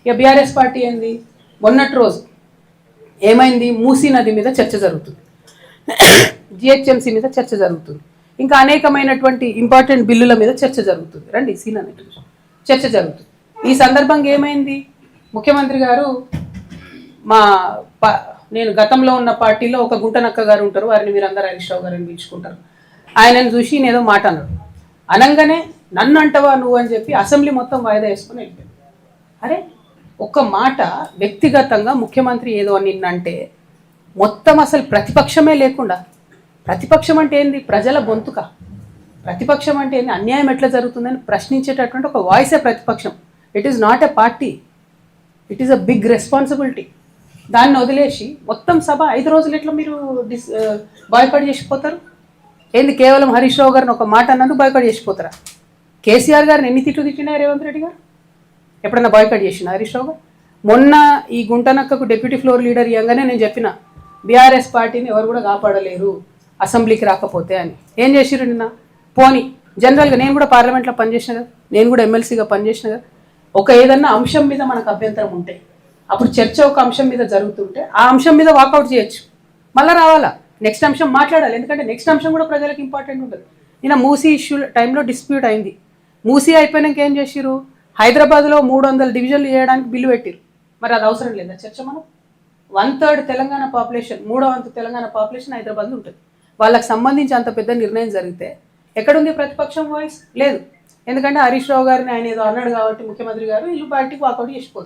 ఇక BRS party ఏంది, మొన్నటి రోజు ఏమైంది, మూసీ నది మీద చర్చ జరుగుతుంది, జిహెచ్ఎంసీ మీద చర్చ జరుగుతుంది, ఇంకా అనేకమైనటువంటి ఇంపార్టెంట్ బిల్లుల మీద చర్చ జరుగుతుంది. రండి సీన్ అనేది చర్చ జరుగుతుంది. ఈ సందర్భంగా ఏమైంది, ముఖ్యమంత్రి గారు నేను గతంలో ఉన్న పార్టీలో ఒక గుంటనక్క గారు ఉంటారు, వారిని మీరందరూ హరీష్ రావు గారిని పిలుచుకుంటారు. ఆయనను చూసి నేనేదో మాట అన్నాడు, అనగానే నన్ను అంటవా నువ్వు అని చెప్పి అసెంబ్లీ మొత్తం వాయిదా వేసుకుని వెళ్ళిపోయాడు. అరే ఒక్క మాట వ్యక్తిగతంగా ముఖ్యమంత్రి ఏదో నిన్నంటే మొత్తం అసలు ప్రతిపక్షమే లేకుండా, ప్రతిపక్షం అంటే ఏంది, ప్రజల గొంతుక, ప్రతిపక్షం అంటే ఏంది, అన్యాయం ఎట్లా జరుగుతుందని ప్రశ్నించేటటువంటి ఒక వాయిసే ప్రతిపక్షం. It is not a party, it is a big responsibility. దాన్ని వదిలేసి మొత్తం సభ 5 రోజులు ఎట్లా మీరు బాయ్కాట్ చేసిపోతారు? ఏంది, కేవలం హరీష్ రావు గారిని ఒక మాట అన్నందుకు బాయ్కాట్ చేసిపోతారా? కేసీఆర్ గారిని ఎన్ని తిట్టినా రేవంత్ రెడ్డి గారు ఎప్పుడన్నా బాయ్కాట్ చేసిన హరీష్ రావు గారు? మొన్న ఈ గుంటనక్కకు డిప్యూటీ ఫ్లోర్ లీడర్ ఇవ్వగానే నేను చెప్పిన, బీఆర్ఎస్ పార్టీని ఎవరు కూడా కాపాడలేరు అసెంబ్లీకి రాకపోతే అని. ఏం చేసిరు నిన్న? పోనీ జనరల్గా నేను కూడా పార్లమెంట్లో పనిచేసిన కదా, నేను కూడా ఎమ్మెల్సీగా పనిచేసిన కదా, ఒక ఏదన్నా అంశం మీద మనకు అభ్యంతరం ఉంటే, అప్పుడు చర్చ ఒక అంశం మీద జరుగుతుంటే ఆ అంశం మీద వాకౌట్ చేయొచ్చు, మళ్ళీ రావాలా, నెక్స్ట్ అంశం మాట్లాడాలి. ఎందుకంటే నెక్స్ట్ అంశం కూడా ప్రజలకు ఇంపార్టెంట్ ఉంటుంది. నిన్న మూసీ ఇష్యూ టైంలో డిస్ప్యూట్ అయింది. మూసీ అయిపోయినాక ఏం చేసిరు, హైదరాబాద్లో 300 డివిజన్లు చేయడానికి బిల్లు పెట్టిరు. మరి అది అవసరం లేదా చర్చ? మనం 1/3 తెలంగాణ పాపులేషన్, 3వ వంతు తెలంగాణ పాపులేషన్ హైదరాబాద్లో ఉంటుంది. వాళ్ళకి సంబంధించి అంత పెద్ద నిర్ణయం జరిగితే ఎక్కడుంది ప్రతిపక్షం వాయిస్? లేదు. ఎందుకంటే హరీష్ రావు గారిని ఆయన ఏదో అన్నాడు కాబట్టి ముఖ్యమంత్రి గారు వీళ్ళు పార్టీకి వాకౌట్ చేసిపోతారు.